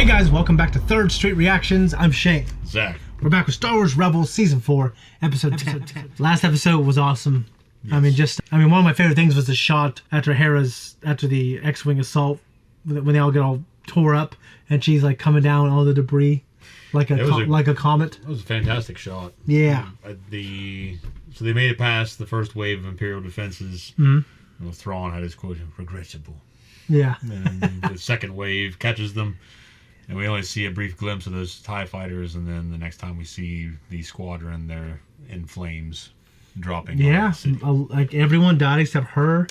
Hey guys, welcome back to Third Street Reactions. I'm Shane. Zach. We're back with Star Wars Rebels Season 4, Episode 10. Last episode was awesome. Yes. I mean, one of my favorite things was the shot after the X-Wing assault, when they all get all tore up, and she's like coming down all the debris, like a comet. It was a fantastic shot. Yeah. So they made it past the first wave of Imperial defenses. Mm-hmm. Thrawn had his quote, regrettable. Yeah. And the second wave catches them, and we only see a brief glimpse of those TIE fighters, and then the next time we see the squadron, they're in flames, dropping. Yeah, like everyone died except her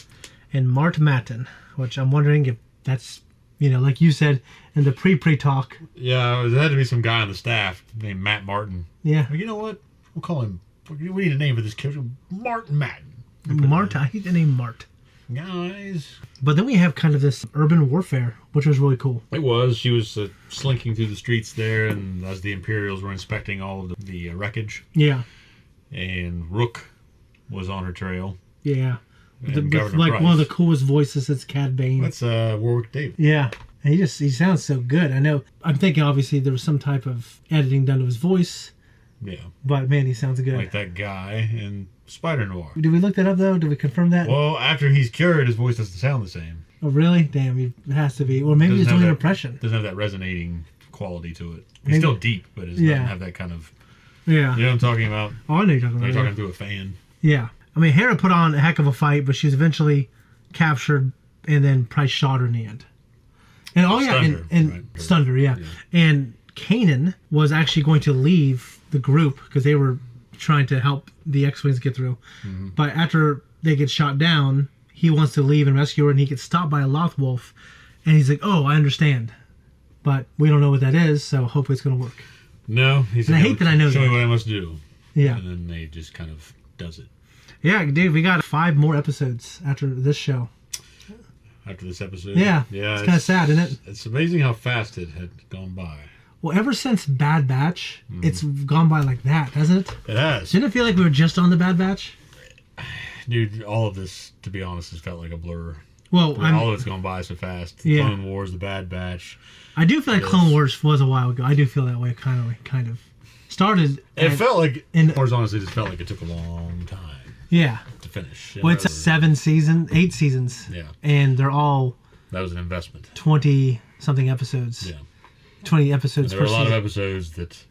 and Mart Matin, which I'm wondering if that's, like you said in the pre-talk. Yeah, there had to be some guy on the staff named Matt Martin. Yeah. Well, you know what? We'll call him, we need a name for this character, Martin Matin. Mart, I hate the name Mart. Guys. But then we have kind of this urban warfare, which was really cool. It was. She was slinking through the streets there, and as the Imperials were inspecting all of the wreckage. Yeah. And Rook was on her trail. Yeah. And like one of the coolest voices is Cad Bane. That's Warwick Davis. Yeah. And he sounds so good. I know. I'm thinking obviously there was some type of editing done to his voice. Yeah. But man, he sounds good. Like that guy in Spider Noir. Did we look that up though? Did we confirm that? Well, after he's cured, his voice doesn't sound the same. Oh really? Damn, it has to be. Or maybe he's doing an impression. Doesn't have that resonating quality to it. He's still deep, but it doesn't have that kind of. Yeah. You know what I'm talking about? Oh, I know you're talking about. You're talking to a fan. Yeah. I mean, Hera put on a heck of a fight, but she was eventually captured, and then Price shot her in the end. And stunned her, yeah. And Kanan was actually going to leave the group because they were trying to help the X-Wings get through. Mm-hmm. But after they get shot down, he wants to leave and rescue her, and he gets stopped by a Lothwolf, and he's like, "Oh, I understand, but we don't know what that is, so hopefully it's going to work." No, he's like, I hate that I know show that. me what I must do. Yeah, and then they just kind of does it. Yeah, dude, we got 5 more episodes after this show. After this episode, yeah, it's kind of sad, isn't it? It's amazing how fast it had gone by. Well, ever since Bad Batch, it's gone by like that, hasn't it? It has. Didn't it feel like we were just on the Bad Batch? Dude, all of this, to be honest, has felt like a blur. Well, all of it's gone by so fast. The Clone Wars, the Bad Batch. I do feel like Clone Wars was a while ago. I do feel that way, kind of. Started. It felt like Clone Wars honestly just felt like it took a long time. Yeah. To finish. Well, it's 8 seasons. Yeah. And they're all. That was an investment. 20-something episods. Yeah. 20 episodes. There were a lot of episodes that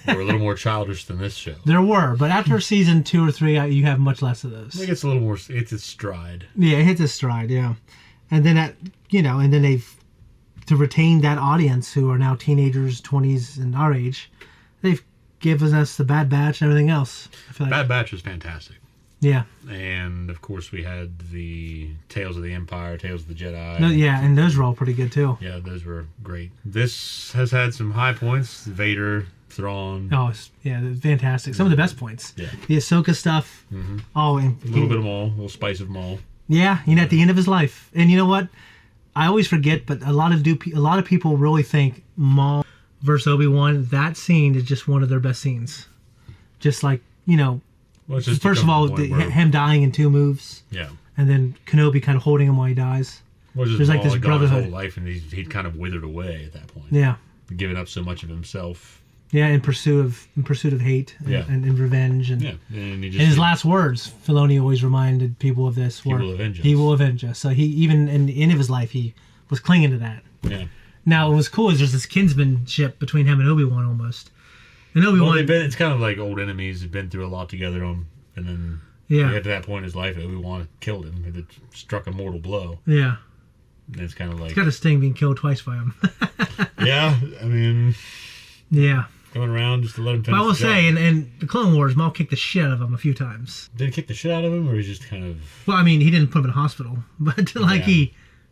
were a little more childish than this show. There were, but after season 2 or 3, you have much less of those. I think it's a little more. It's its stride. Yeah, it hits its stride. Yeah, and then and then they've to retain that audience who are now teenagers, 20s, and our age. They've given us the Bad Batch and everything else. I feel like. Bad Batch was fantastic. Yeah. And, of course, we had the Tales of the Empire, Tales of the Jedi. No, yeah, and those were all pretty good, too. Yeah, those were great. This has had some high points. Vader, Thrawn. Oh, yeah, fantastic. Some of the best points. Yeah. The Ahsoka stuff. Mm-hmm. Oh, and a little bit of Maul, a little spice of Maul. Yeah, at the end of his life. And you know what? I always forget, but a lot of people really think Maul versus Obi-Wan, that scene is just one of their best scenes. Just like, well, first of all, him dying in 2 moves. Yeah. And then Kenobi kind of holding him while he dies. Well, there's like this brotherhood. His whole life, and he'd kind of withered away at that point. Yeah. Giving up so much of himself. Yeah, in pursuit of hate and revenge. And, and his last words, Filoni always reminded people of this. He will avenge us. He will avenge us. So he, even in the end of his life, he was clinging to that. Yeah. Now, what was cool is there's this kinsmanship between him and Obi-Wan almost. And Obi-Wan... it's kind of like old enemies. They've been through a lot together, and then to get to that point in his life, Obi-Wan killed him. It struck a mortal blow. Yeah. And it's kind of like... It's got a sting being killed twice by him. Yeah, I mean... Yeah. Coming around just to let him finish. But I will say, in the Clone Wars, Maul kicked the shit out of him a few times. Did he kick the shit out of him, or he just kind of... Well, I mean, he didn't put him in a hospital, but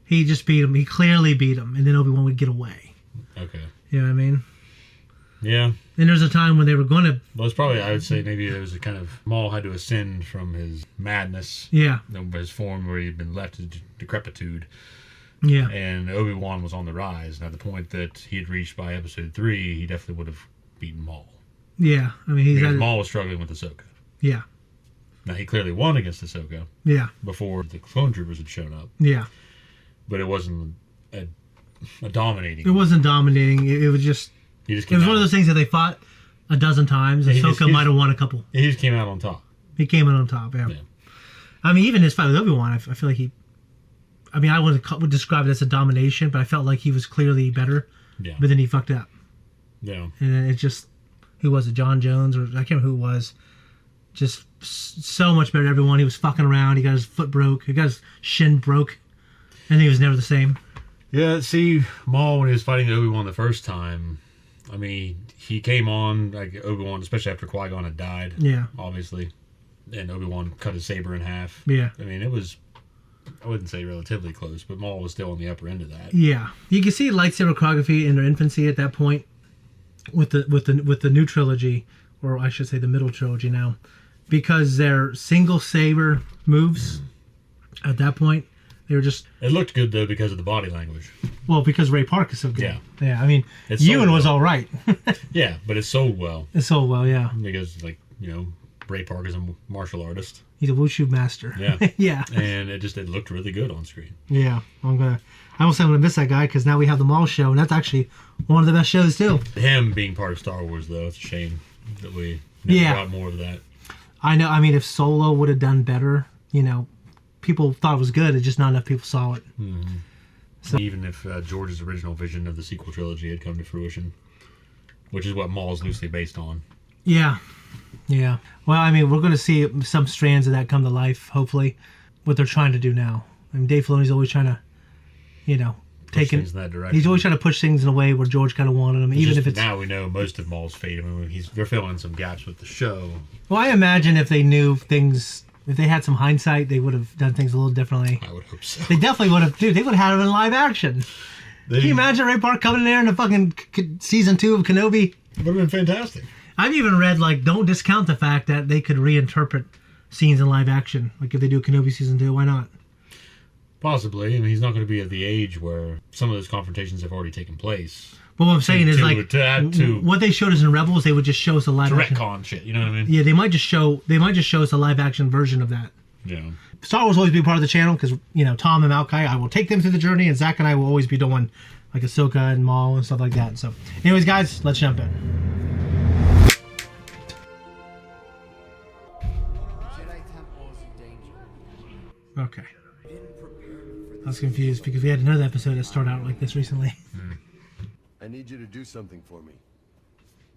he just beat him. He clearly beat him, and then Obi-Wan would get away. Okay. You know what I mean? Yeah. And there's a time when they were going to... Well, it's probably, I would say, maybe it was a kind of... Maul had to ascend from his madness. Yeah. His form where he'd been left to decrepitude. Yeah. And Obi-Wan was on the rise. And at the point that he had reached by episode 3, he definitely would have beaten Maul. Yeah. I mean, Maul was struggling with Ahsoka. Yeah. Now, he clearly won against Ahsoka. Yeah. Before the clone troopers had shown up. Yeah. But it wasn't a a dominating. It wasn't dominating. It was just. It was one of those things that they fought a dozen times, and Ahsoka might have won a couple. He just came out on top. He came out on top. Yeah. I mean, even his fight with Obi-Wan, I feel like he. I mean, I would describe it as a domination, but I felt like he was clearly better. Yeah. But then he fucked up. Yeah. And then it just, who was it? John Jones, or I can't remember who it was. Just so much better than everyone. He was fucking around. He got his foot broke. He got his shin broke. And he was never the same. Yeah, see, Maul, when he was fighting Obi-Wan the first time, I mean, he came on, like Obi-Wan, especially after Qui-Gon had died. Yeah. Obviously. And Obi-Wan cut his saber in half. Yeah. I mean, it was, I wouldn't say relatively close, but Maul was still on the upper end of that. Yeah. You can see lightsaber choreography in their infancy at that point with the new trilogy, or I should say the middle trilogy now, because their single saber moves at that point, they were just... It looked good, though, because of the body language. Well, because Ray Park is so good. Yeah. Yeah, I mean, Ewan was all right. Yeah, but it sold well. It sold well, yeah. Because, like, you know, Ray Park is a martial artist. He's a wushu master. Yeah. Yeah. And it looked really good on screen. Yeah. I almost say I'm going to miss that guy, because now we have the Maul show, and that's actually one of the best shows, too. Him being part of Star Wars, though, it's a shame that we never got more of that. I know. I mean, if Solo would have done better, you know, people thought it was good. It's just not enough people saw it. Mm-hmm. So, even if George's original vision of the sequel trilogy had come to fruition, which is what Maul's loosely based on. Yeah. Yeah. Well, I mean, we're going to see some strands of that come to life, hopefully, what they're trying to do now. I mean, Dave Filoni's always trying to, you know, push things in that direction. He's always trying to push things in a way where George kind of wanted them, even if it's... Now we know most of Maul's fate. I mean, they're filling some gaps with the show. Well, I imagine if they knew things... If they had some hindsight, they would have done things a little differently. I would hope so. They definitely would have... Dude, they would have had it in live action. Can you imagine Ray Park coming in there in the fucking season 2 of Kenobi? It would have been fantastic. I've even read, like, don't discount the fact that they could reinterpret scenes in live action. Like, if they do Kenobi season 2, why not? Possibly. I mean, he's not going to be at the age where some of those confrontations have already taken place. But what I'm saying is, like, what they showed us in Rebels, they would just show us a live action. Retcon shit, you know what I mean? Yeah, they might just show us a live action version of that. Yeah. Star Wars will always be part of the channel because, you know, Tom and Malachi, I will take them through the journey, and Zach and I will always be doing, like, Ahsoka and Maul and stuff like that. So, anyways, guys, let's jump in. Okay. I was confused because we had another episode that started out like this recently. I need you to do something for me.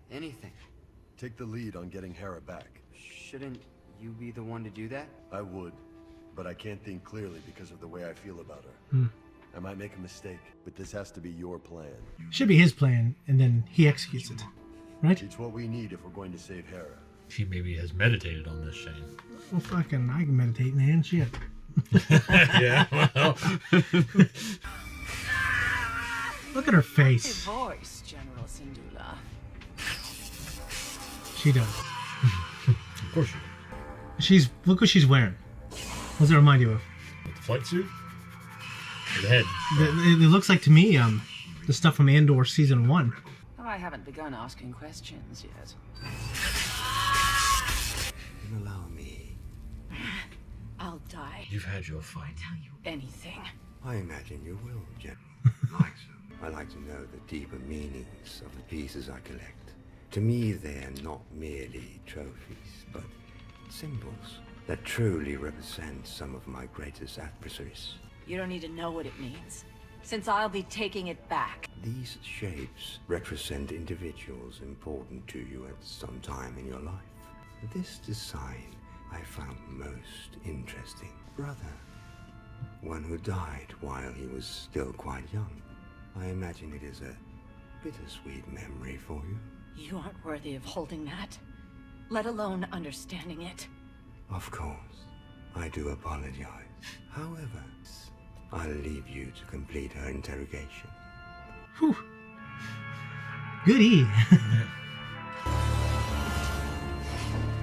Anything. Take the lead on getting Hera back. Shouldn't you be the one to do that? I would, but I can't think clearly because of the way I feel about her. I might make a mistake, but this has to be your plan. Should be his plan, and then he executes it. Right? It's what we need if we're going to save Hera. She maybe has meditated on this, Shane. Well, fucking, I can meditate, man. Shit. Yeah, well. Look at her face. Voice, General Syndulla. She does. Of course she does. Look what she's wearing. What's it remind you of? With the flight suit? Or the head? It looks like to me, the stuff from Andor season 1. Oh, I haven't begun asking questions yet. Allow me. I'll die. You've had your fun. Tell you anything. I imagine you will, General. I like to know the deeper meanings of the pieces I collect. To me, they're not merely trophies, but symbols that truly represent some of my greatest adversaries. You don't need to know what it means, since I'll be taking it back. These shapes represent individuals important to you at some time in your life. This design I found most interesting. Brother, one who died while he was still quite young. I imagine it is a bittersweet memory for you. You aren't worthy of holding that, let alone understanding it. Of course, I do apologize. However, I'll leave you to complete her interrogation. Whew. Goody.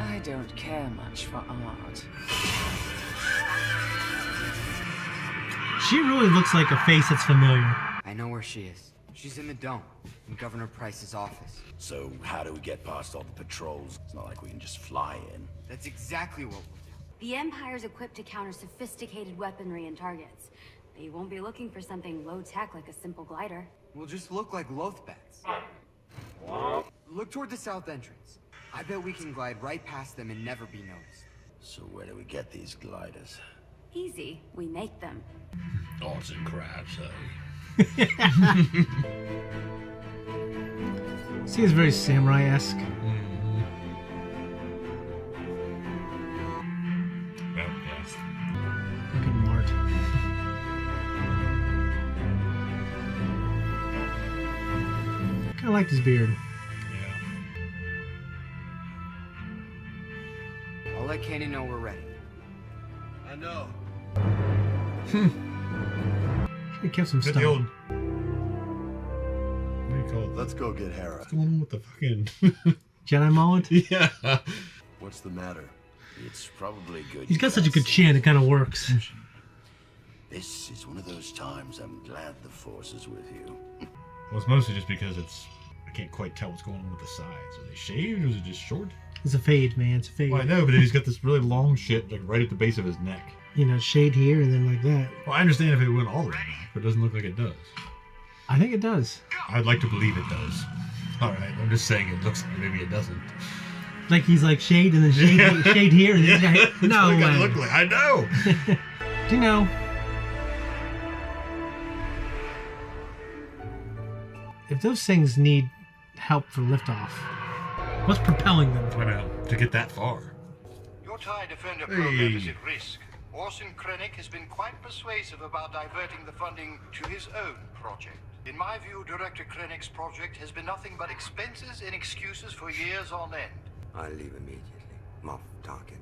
I don't care much for art. She really looks like a face that's familiar. I know where she is. She's in the dome, in Governor Price's office. So how do we get past all the patrols? It's not like we can just fly in. That's exactly what we'll do. The Empire's equipped to counter sophisticated weaponry and targets. They won't be looking for something low-tech like a simple glider. We'll just look like Lothbats. Look toward the south entrance. I bet we can glide right past them and never be noticed. So where do we get these gliders? Easy. We make them. Arts and crafts, eh? See, it's very samurai-esque. Well, yes. Look at Mart. Kind of like his beard. Yeah. I'll let Kanan know we're ready. I know. He kept some Get stuff. the old... What do you call it? Let's go get Hera. What's going on with the fucking... Jedi mullet. Yeah. What's the matter? It's probably good. He's got you such a good guys- chin. It kind of works. This is one of those times I'm glad the Force is with you. Well, it's mostly just because it's... I can't quite tell what's going on with the sides. Are they shaved or is it just short? It's a fade, man. It's a fade. Well, I know, but then he's got this really long shit like right at the base of his neck. You know, shade here and then like that. Well, I understand if it went all the way back, but it doesn't look like it does. I think it does. I'd like to believe it does. Alright, I'm just saying it looks like maybe it doesn't. Like he's like shade and then shade, shade here and then That's no what it way. gotta look like. I know! Do you know? If those things need help for liftoff, what's propelling them? I know, to get that far. Your TIE Defender Hey. program is at risk. Orson Krennic has been quite persuasive about diverting the funding to his own project. In my view, Director Krennic's project has been nothing but expenses and excuses for years on end. I leave immediately. Moff Tarkin.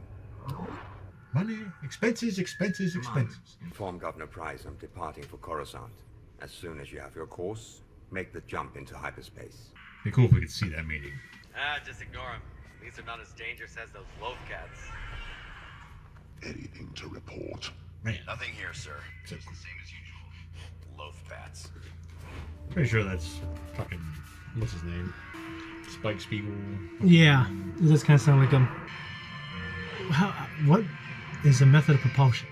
Money, expenses, expenses, expenses. Inform Governor Price I'm departing for Coruscant. As soon as you have your course, make the jump into hyperspace. It'd be cool if we could see that meeting. Just ignore them. These are not as dangerous as those Lothcats. Anything to report? Man, Nothing here, sir. So- Just the same as usual. Lothbats. pretty sure that's fucking... What's his name? Spike Spiegel. Yeah, it does kind of sound like them. What is a method of propulsion?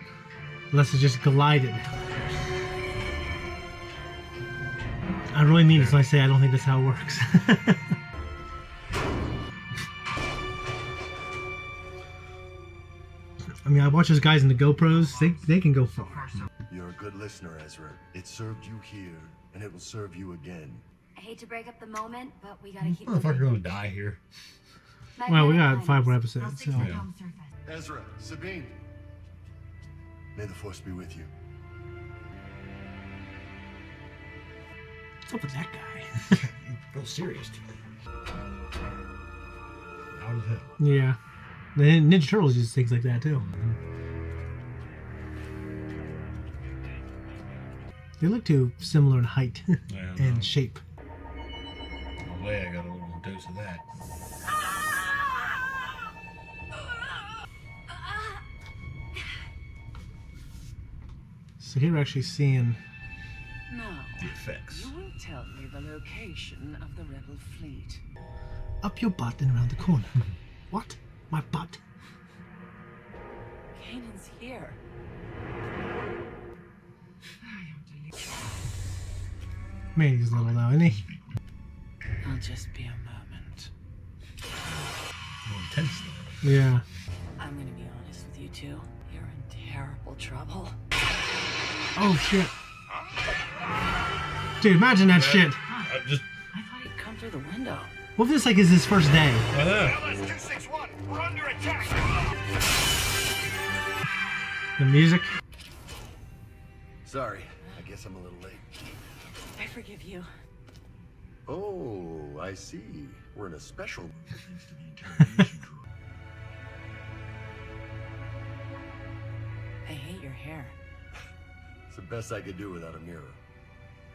Unless it's just glided. I really mean this when I say I don't think that's how it works. I mean, I watch those guys in the GoPros. They can go far. You're a good listener, Ezra. It served you here, and it will serve you again. I hate to break up the moment, but we gotta keep Motherfucker moving. gonna die here. Well, we got Magnetic 5 more liners. episodes. So. Yeah. Ezra, Sabine. May the Force be with you. What's up with that guy? Real serious. Out as hell. Yeah. The Ninja Turtles use things like that too. They look too similar in height Yeah, and shape. Leia got a little dose of that. So here we're actually seeing. Now, The effects. you will tell me the location of the rebel fleet. Up your butt and around the corner. What? My butt? Kanan's here. Man, he's little now, isn't he? I'll just be a moment. More intense though. Yeah. I'm gonna be honest with you two. You're in terrible trouble. Oh shit. Dude, imagine that shit. I just... I thought he'd come through the window. What if this like is his first day? I know. LS-261, we're under attack! The music. Sorry, I guess I'm a little late. I forgive you. Oh, I see. We're in a special. I hate your hair. It's the best I could do without a mirror.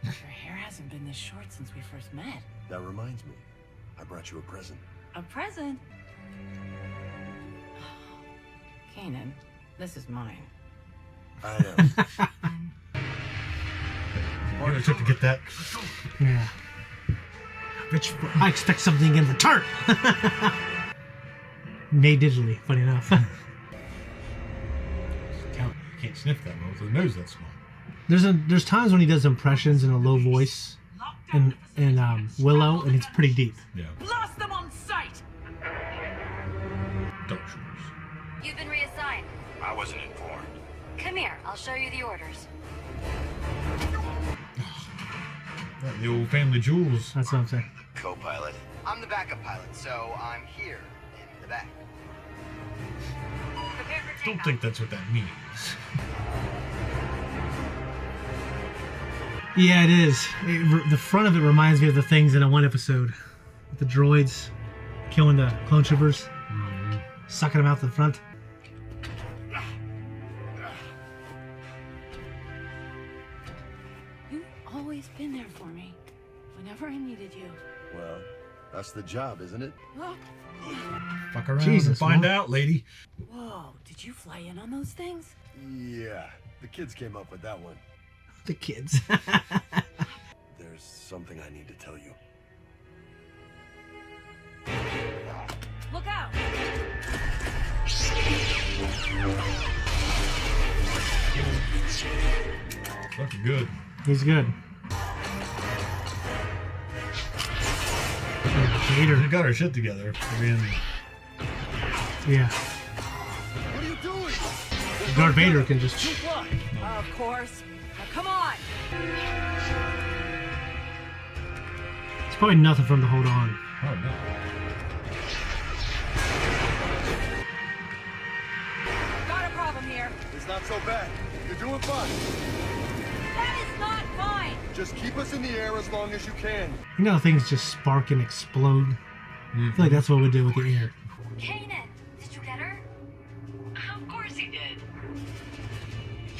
Your hair hasn't been this short since we first met. That reminds me. I brought you a present. A present? Kanan, this is mine. I know. What it took to get that. Yeah. Rich, I expect something in return. Made digitally, funny enough. You can't sniff that well with a nose that small. There's times when he does impressions in a low voice in Willow, and it's pretty deep. Yeah. Blast them on sight! Dark Shores. You've been reassigned. I wasn't informed. Come here, I'll show you the orders. The old family jewels. That's what I'm saying. Co-pilot. I'm the backup pilot, so I'm here in the back. Prepare for Don't takeoff. think that's what that means. Yeah, it is. The front of it reminds me of the things in a one episode. With the droids killing the clone troopers. Sucking them out to the front. You've always been there for me. Whenever I needed you. Well, that's the job, isn't it? Oh. Fuck around Jesus, and find Mom. out, lady. Whoa, did you fly in on those things? Yeah, the kids came up with that one. The kids. There's something I need to tell you. Look out! Looking good. He's good. Vader. She got her shit together. I mean, Yeah. What are you doing? Darth Vader can just... Of course. Now come on! It's probably nothing for him to hold on. oh no. Got a problem here. It's not so bad. You're doing fine. That is not fine! Just keep us in the air as long as you can. You know how things just spark and explode? I feel like that's what we do with the air. Kanan, did you get her? Of course he did.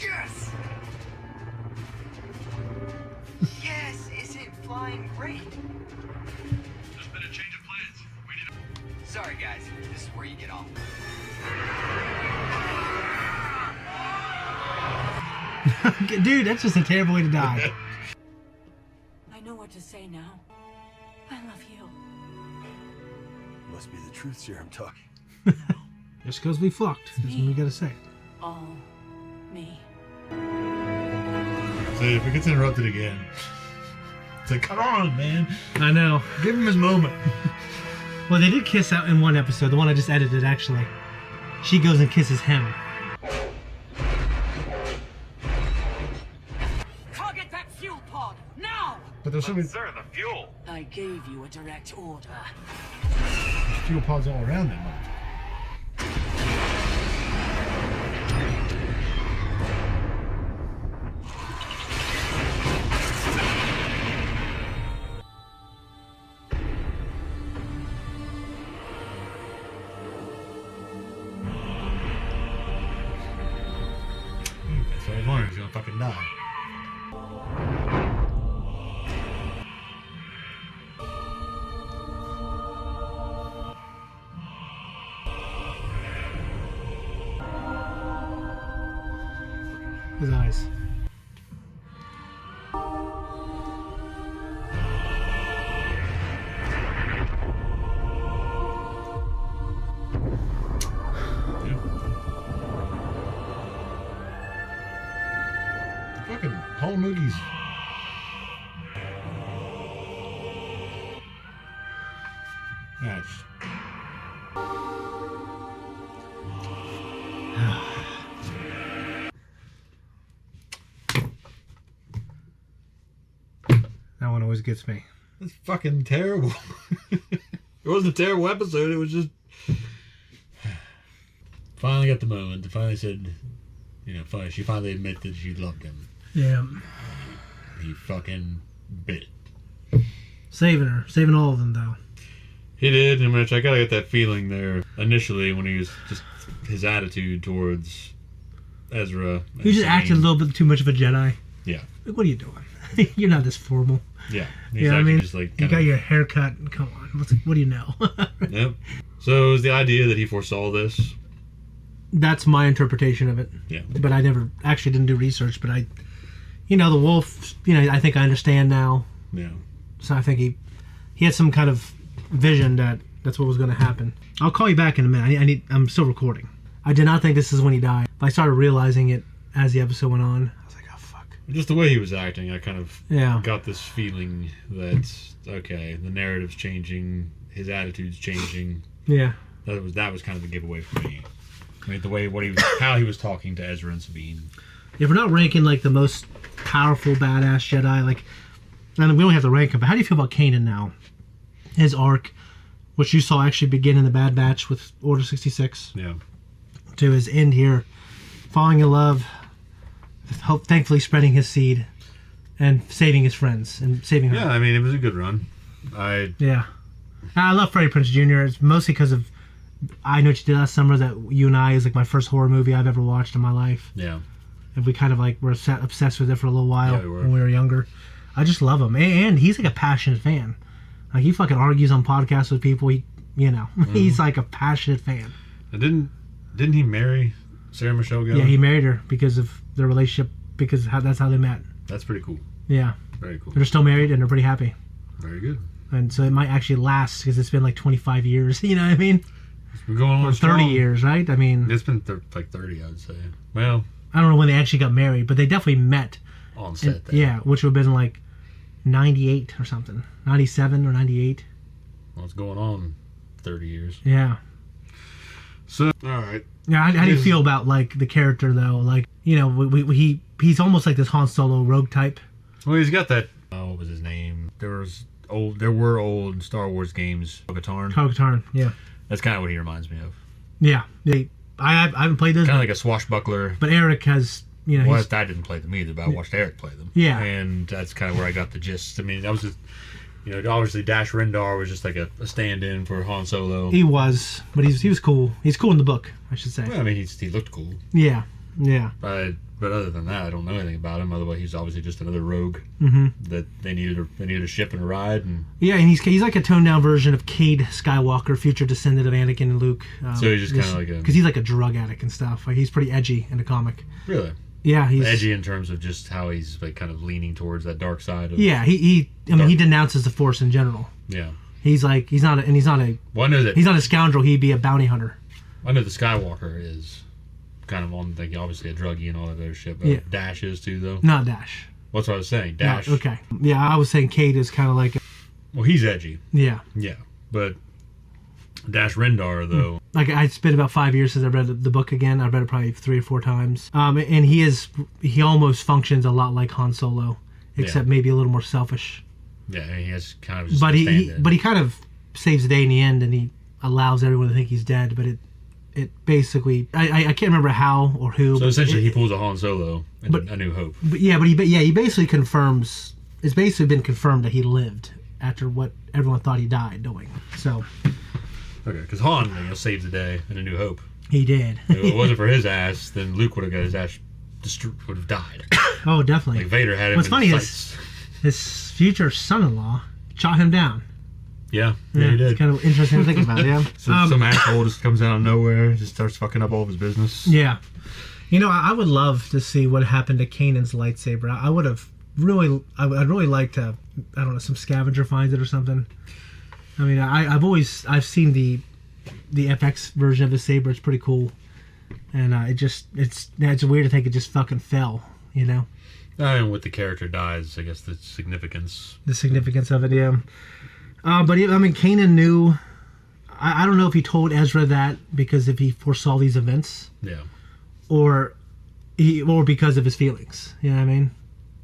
Yes! Yes, isn't flying great? There's been a change of plans. We need Sorry, guys. This is where you get off. Dude, that's just a terrible way to die. I know what to say now. I love you. Must be the truth serum talking. Just because we fucked doesn't we gotta say it. All me. So if it gets interrupted again, it's like, come on, man. I know. Give him his moment. Well, they did kiss out in one episode, the one I just edited, actually. She goes and kisses him. Target that fuel pod! Now! But there's so many Sir, the fuel. I gave you a direct order. fuel pods all around them. That's what I was wondering. He's gonna fucking die. His eyes. Fucking whole moogies. Nice. That one always gets me. That's fucking terrible. It wasn't a terrible episode. It was just finally got the moment. Finally said, she finally admitted that she loved him. Yeah. He fucking bit. Saving her. Saving all of them, though. He did, and which I gotta get that feeling there initially when he was just his attitude towards Ezra. He just acted a little bit too much of a Jedi. Yeah. Like, what are you doing? You're not this formal. Yeah. You know what I mean? Just like you got your hair cut. Come on. What do you know? Yep. So it was the idea that he foresaw this. That's my interpretation of it. Yeah. But I never actually didn't do research. But the wolf. I think I understand now. Yeah. So I think he had some kind of vision that's what was going to happen. I'll call you back in a minute. I'm still recording. I did not think this is when he died. I started realizing it as the episode went on. I was like, oh fuck. Just the way he was acting, I kind of Yeah. got this feeling that, okay, the narrative's changing, his attitude's changing. Yeah. That was kind of a giveaway for me. I mean, the way how he was talking to Ezra and Sabine. If we're not ranking like the most powerful badass Jedi, like, and we don't have to rank him, but how do you feel about Kanan now? His arc, which you saw actually begin in the Bad Batch with Order 66, Yeah. to his end here, falling in love, thankfully spreading his seed, and saving his friends and saving her. Yeah, I mean, it was a good run. Yeah. I love Freddie Prinze Jr. It's mostly because of I Know What You Did Last Summer, that You and I is like my first horror movie I've ever watched in my life. Yeah. And we kind of like were obsessed with it for a little while Yeah, we were. when we were younger. I just love him. And he's like a passionate fan. Like, he fucking argues on podcasts with people. He's like a passionate fan. And didn't he marry Sarah Michelle Gellar? Yeah, he married her because of their relationship, because that's how they met. That's pretty cool. Yeah. Very cool. They're still married and they're pretty happy. Very good. And so it might actually last because it's been like 25 years, you know what I mean? It's been going on Or 30 years, right? I mean, it's been like 30, I would say. Well, I don't know when they actually got married, but they definitely met. On set there. Yeah, which would have been like 98 or something. 97 or 98. Well, it's going on 30 years. Yeah. So, all right. Yeah, how do you feel about like the character though? Like, he's almost like this Han Solo rogue type. Well, he's got that. What was his name? There were old Star Wars games. Kanan, yeah. That's kind of what he reminds me of. Yeah. I haven't played those. Kind of like a swashbuckler. But Eric has, Well, I didn't play them either, but I watched Eric play them. Yeah. And that's kind of where I got the gist. I mean, that was just, obviously Dash Rendar was just like a stand-in for Han Solo. He was, but he was cool. He's cool in the book, I should say. Well, I mean, he looked cool. Yeah. But other than that, I don't know anything about him. Otherwise, he's obviously just another rogue that they needed a ship and a ride. And yeah, and he's like a toned-down version of Cade Skywalker, future descendant of Anakin and Luke. So he's just kind of like a... Because he's like a drug addict and stuff. Like, he's pretty edgy in the comic. Really? Yeah, he's... Edgy in terms of just how he's like kind of leaning towards that dark side of... Yeah, he denounces the Force in general. Yeah. He's like, he's not a... Well, I know that... He's not a scoundrel, he'd be a bounty hunter. I know the Skywalker is... kind of on, like, obviously a druggie and all that other shit, but Yeah. Dash is too, though. Not Dash. What's what I was saying? Dash. No, okay. Yeah, I was saying Cade is kind of like... Well, he's edgy. Yeah. Yeah, but Dash Rendar, though... Like, it's been about 5 years since I read the book again. I've read it probably 3 or 4 times. And he almost functions a lot like Han Solo, except maybe a little more selfish. Yeah, and he has kind of just But he kind of saves the day in the end, and he allows everyone to think he's dead, but it basically, I can't remember how or who. So essentially, he pulls a Han Solo in A New Hope. But he basically confirms. It's basically been confirmed that he lived after what everyone thought he died doing. So. Okay, because Han saves the day in A New Hope. He did. If it wasn't for his ass, then Luke would have got his ass would have died. Oh, definitely. Like Vader had him. What's in funny his is sights. his future son-in-law shot him down. Yeah, he did. It's kind of interesting to think about. Yeah. Some asshole just comes out of nowhere, just starts fucking up all of his business. Yeah. I would love to see what happened to Kanan's lightsaber. I'd really like to, I don't know, some scavenger finds it or something. I mean, I've seen the FX version of the saber. It's pretty cool, and it's weird to think it just fucking fell. And with the character dies, I guess the significance of it, yeah. But Kanan knew. I don't know if he told Ezra that because if he foresaw these events, yeah, or because of his feelings. You know what I mean?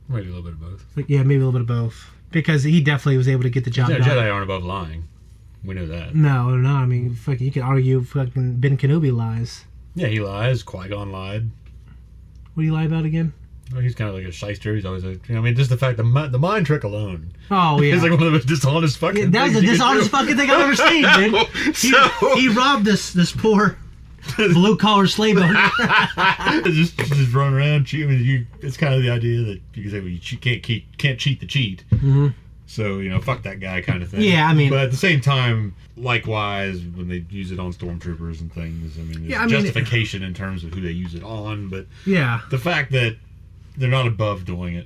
Maybe a little bit of both. Yeah, maybe a little bit of both. Because he definitely was able to get the job done. Jedi aren't above lying. We know that. No, they're not. I mean, fucking, you could argue fucking Ben Kenobi lies. Yeah, he lies. Qui-Gon lied. What do you lie about again? Well, he's kind of like a shyster. He's always just the fact, the mind trick alone. Oh, yeah. He's like one of the most dishonest fucking that was the dishonest fucking thing I've ever seen, dude. He robbed this poor blue-collar slave owner. just run around cheating. It's kind of the idea that you can say, well, you can't cheat the cheat. Mm-hmm. So, fuck that guy kind of thing. Yeah, I mean... But at the same time, likewise, when they use it on stormtroopers and things, I mean, there's justification in terms of who they use it on, but yeah, the fact that they're not above doing it.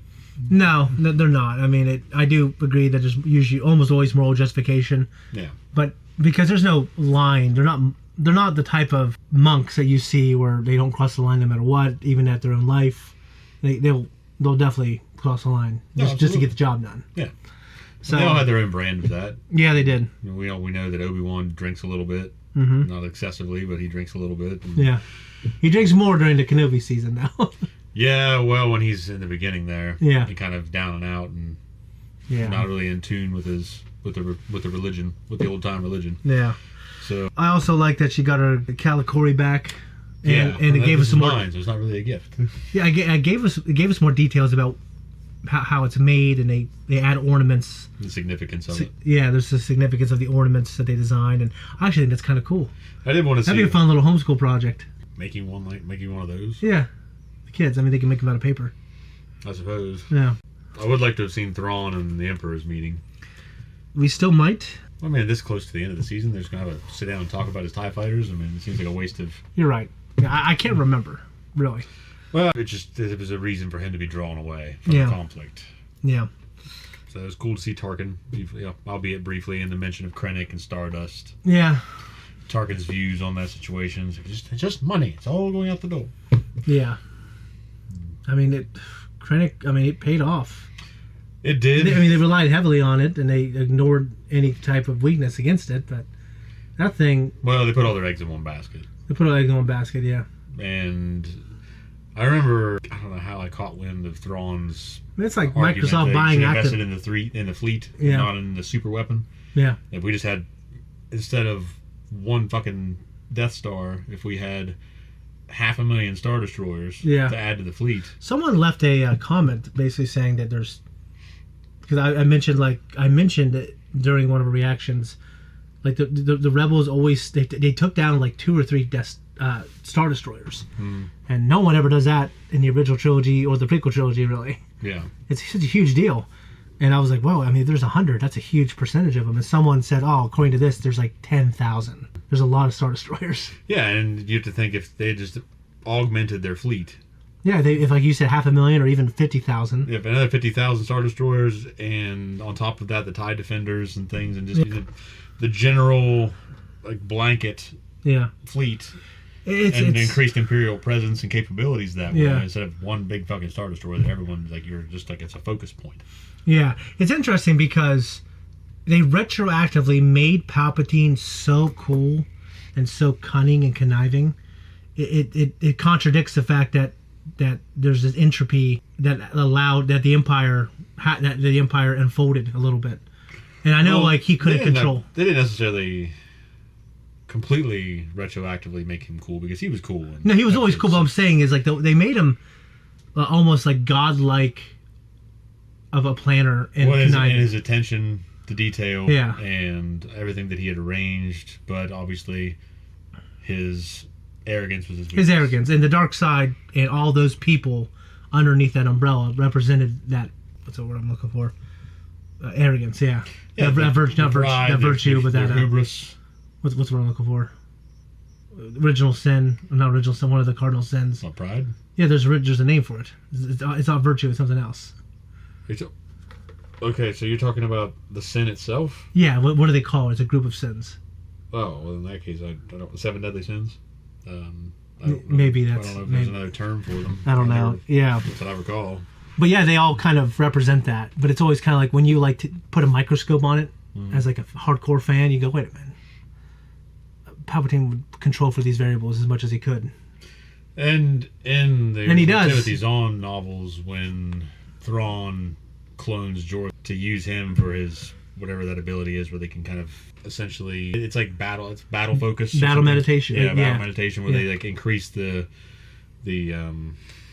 No, they're not. I mean, I do agree that there's usually almost always moral justification. Yeah. But because there's no line, they're not the type of monks that you see where they don't cross the line no matter what, even at their own life. They'll they'll definitely cross the line just to get the job done. Yeah. So they all had their own brand of that. Yeah, they did. We know that Obi-Wan drinks a little bit, not excessively, but he drinks a little bit. Yeah, he drinks more during the Kenobi season now. Yeah, well, when he's in the beginning there, yeah, he kind of down and out and not really in tune with the religion, with the old time religion. Yeah. So I also like that she got her Calicori back. And it gave us some more. So it's not really a gift. Yeah, it gave us more details about how it's made, and they add ornaments. The significance of it. Yeah, there's the significance of the ornaments that they designed, and I actually think that's kind of cool. I did want to see. That'd be a fun little homeschool project. Making one of those. Yeah, the kids. I mean, they can make them out of paper. I suppose. Yeah. I would like to have seen Thrawn and the Emperor's meeting. We still might. I mean, this close to the end of the season, they're just gonna have to sit down and talk about his TIE fighters. I mean, it seems like a waste of. You're right. Yeah, I can't remember really. Well, it was a reason for him to be drawn away from the conflict. Yeah. So it was cool to see Tarkin, albeit briefly, in the mention of Krennic and Stardust. Yeah. Tarkin's views on that situation. It's just money. It's all going out the door. Yeah. I mean, Krennic, it paid off. It did. They relied heavily on it, and they ignored any type of weakness against it, but that thing... Well, they put all their eggs in one basket. They put all their eggs in one basket, yeah. And I remember, I don't know how I caught wind of Thrawn's... It's like Microsoft buying invested in the fleet, yeah, not in the super weapon. Yeah. If we just had, instead of one fucking Death Star, if we had 500,000 Star Destroyers to add to the fleet. Someone left a comment basically saying that there's... Because I mentioned it during one of the reactions, like the rebels always they took down like 2 or 3 Star Destroyers, and no one ever does that in the original trilogy or the prequel trilogy, really. Yeah, it's such a huge deal, and I was like, whoa! I mean, there's 100. That's a huge percentage of them. And someone said, oh, according to this, there's like 10,000. There's a lot of Star Destroyers. Yeah, and you have to think if they just augmented their fleet. Yeah, if like you said, 500,000 or even 50,000. Yeah, another 50,000 Star Destroyers, and on top of that, the TIE Defenders and things, and just the general like blanket fleet, it's increased Imperial presence and capabilities that way instead of one big fucking Star Destroyer that everyone's like it's a focus point. Yeah, it's interesting because they retroactively made Palpatine so cool and so cunning and conniving. It contradicts the fact that there's this entropy that allowed that the Empire unfolded a little bit, and I know he couldn't control. They didn't necessarily completely retroactively make him cool because he was cool. No, he was always cool. What I'm saying is they made him almost like godlike of a planner and his attention to detail, and everything that he had arranged, but obviously his arrogance was his arrogance, and the dark side and all those people underneath that umbrella represented that. What's the word I'm looking for? Arrogance, that virtue, but that hubris. What's the word I'm looking for? Original sin, not original sin. One of the cardinal sins. Not pride. Yeah, there's a name for it. It's not virtue. It's something else. Okay, so you're talking about the sin itself? Yeah. What do they call it? It's a group of sins. Oh, well, in that case, I don't know. 7 deadly sins. Maybe that's. I don't know if there's another term for them. I don't know. Yeah. That's what I recall. But yeah, they all kind of represent that. But it's always kind of like when you like to put a microscope on it as like a hardcore fan, you go, wait a minute. Palpatine would control for these variables as much as he could. And in the he does. Timothy Zahn novels, when Thrawn clones Jorah to use him for his whatever that ability is, where they can kind of essentially it's like battle focus, battle meditation, battle meditation, where they like increase the yeah,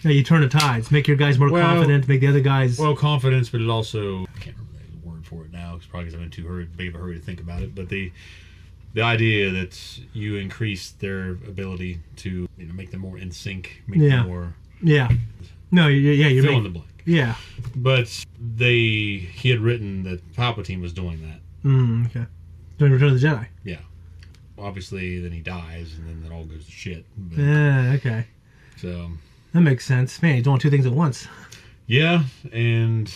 you turn the tides, make your guys more confident, make the other guys confidence, but it also I can't remember the word for it now, probably because I'm in too big of a hurry to think about it, but the idea that you increase their ability to make them more in sync, make them more you're fill in the blank. Yeah, but he had written that Palpatine was doing that. Okay. During Return of the Jedi. Yeah. Obviously, then he dies, and then it all goes to shit. Yeah. Okay. So that makes sense. Man, he's doing 2 things at once. Yeah, and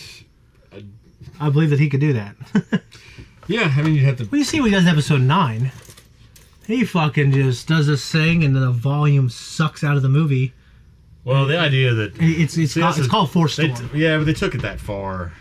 I believe that he could do that. Yeah, I mean, you have to. Well, you see what he does in episode 9. He fucking just does this thing, and then the volume sucks out of the movie. Well, the idea that it's called Force Storm. But they took it that far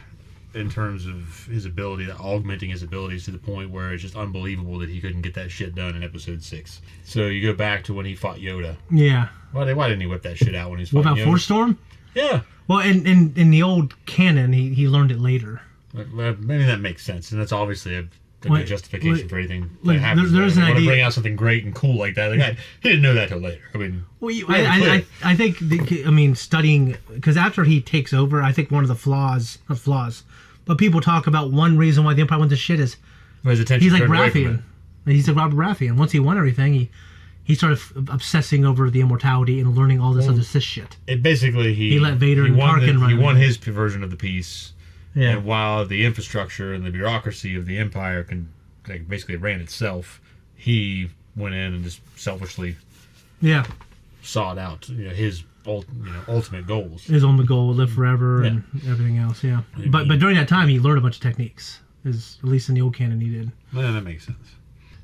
in terms of his ability, augmenting his abilities to the point where it's just unbelievable that he couldn't get that shit done in Episode 6. So you go back to when he fought Yoda. Yeah. Why didn't he whip that shit out when he was fighting What about Yoda? Force Storm? Yeah. Well, in the old canon, he learned it later. Maybe that makes sense, and that's obviously a good justification for anything that happens. There's an idea. Want to bring out something great and cool like that. He didn't know that till later. I mean, I think studying, because after he takes over, I think one of the not flaws, but people talk about one reason why the Empire went to shit is his attention. He's like Raffian. He's like Robert Raffian. Once he won everything, he started obsessing over the immortality and learning all this other Sith shit. It basically he let Vader and Tarkin run. He won his version of the peace. Yeah. And while the infrastructure and the bureaucracy of the Empire basically ran itself, he went in and just selfishly sought out his ultimate goals. His ultimate goal would live forever and everything else. Yeah. But during that time, he learned a bunch of techniques. At least in the old canon, he did. Yeah, that makes sense.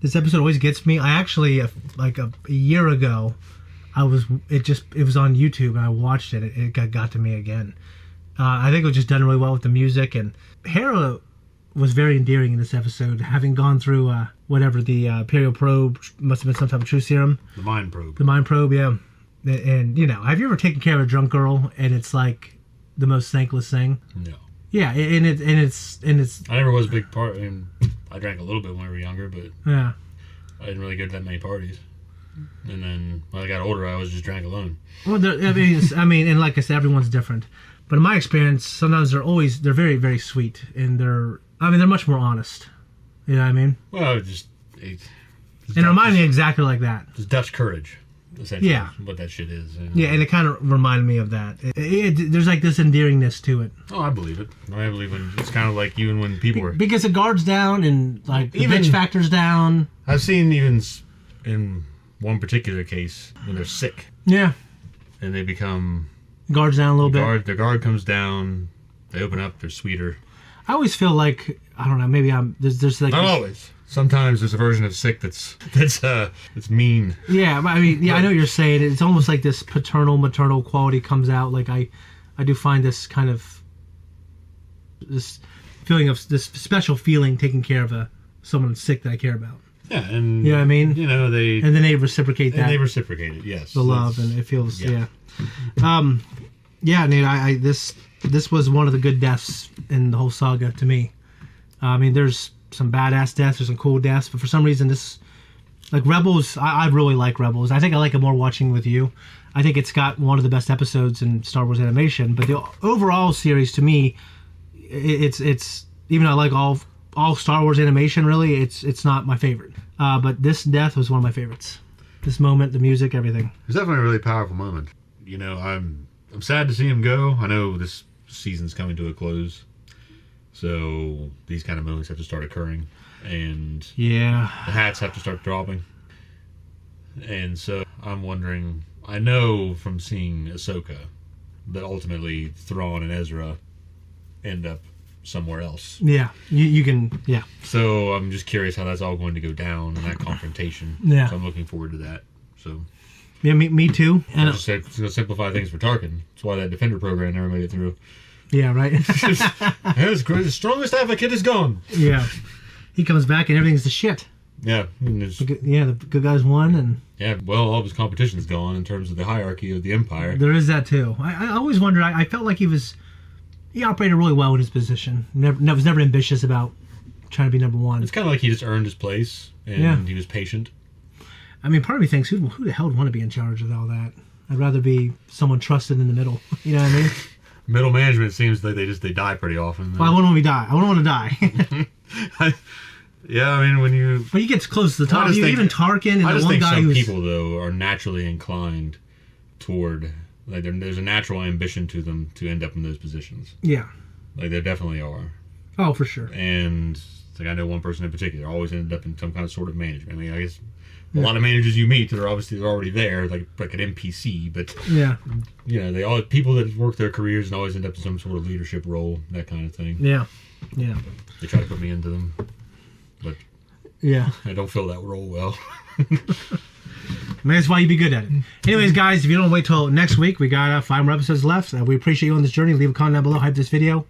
This episode always gets me. I actually like a year ago, it was on YouTube and I watched it. It got to me again. I think it was just done really well with the music, and Hera was very endearing in this episode, having gone through the Imperial probe, must have been some type of truth serum. The mind probe. The mind probe, yeah. And have you ever taken care of a drunk girl and it's like the most thankless thing? No. Yeah, and it's. I never was a big part. I drank a little bit when we were younger, but yeah, I didn't really go to that many parties. And then when I got older, I was just drank alone. Well, and like I said, everyone's different. But in my experience, sometimes they're very, very sweet, and they're much more honest. You know what I mean? Well, and it reminded me exactly like that. It's Dutch courage, essentially. Yeah. What that shit is. And it kind of reminded me of that. There's like this endearingness to it. Oh, I believe it. I believe it's kind of like even when people are... Because the guard's down and like the bitch factor's down. I've seen even in one particular case when they're sick. Yeah. And they become... Guard's down a little bit. The guard comes down. They open up. They're sweeter. I always feel like, I don't know, maybe there's like... Not always. Sometimes there's a version of sick that's mean. Yeah, I mean, I know what you're saying. It's almost like this maternal quality comes out. Like I do find this kind of this feeling of this special feeling taking care of someone sick that I care about. Yeah, and you know what I mean. And then they reciprocate that. And they reciprocate it. Yes, the love, and it feels Nate. This was one of the good deaths in the whole saga to me. I mean, there's some badass deaths, there's some cool deaths, but for some reason this, like Rebels, I really like Rebels. I think I like it more watching with you. I think it's got one of the best episodes in Star Wars animation, but the overall series to me, it's even though I like all Star Wars animation, really, it's not my favorite. But this death was one of my favorites. This moment, the music, everything. It's definitely a really powerful moment. I'm sad to see him go. I know this season's coming to a close, so these kind of moments have to start occurring, and the hats have to start dropping. And so I'm wondering, I know from seeing Ahsoka that ultimately Thrawn and Ezra end up somewhere else. Yeah, you can, yeah. So I'm just curious how that's all going to go down in that confrontation. Yeah. So I'm looking forward to that. So. Yeah, me too. And it's going to simplify things for Tarkin. That's why that Defender program never made it through. Yeah, right. The strongest advocate is gone. Yeah. He comes back and everything's the shit. Yeah. The good guys won. And yeah, well, all of his competition's gone in terms of the hierarchy of the Empire. There is that too. I always wondered, I felt like he operated really well in his position. Was never ambitious about trying to be number one. It's kind of like he just earned his place, and he was patient. I mean, part of me thinks, who the hell would want to be in charge of all that? I'd rather be someone trusted in the middle. You know what I mean? Middle management seems like they die pretty often. Well, I wouldn't want to die. Yeah, I mean, when you get close to the top, even Tarkin and the one guy some people though are naturally inclined toward, like, there's a natural ambition to them to end up in those positions. Yeah, like there definitely are. Oh, for sure. And like I know one person in particular always ended up in some kind of sort of management. I mean, I guess a lot of managers you meet that are obviously already there, like an NPC, but they all people that work their careers and always end up in some sort of leadership role, that kind of thing. Yeah. They try to put me into them, but I don't fill that role well. mean, that's why you'd be good at it. Anyways, guys, if you don't wait till next week, we got 5 more episodes left. We appreciate you on this journey. Leave a comment down below, hype this video,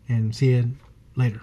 and see you later.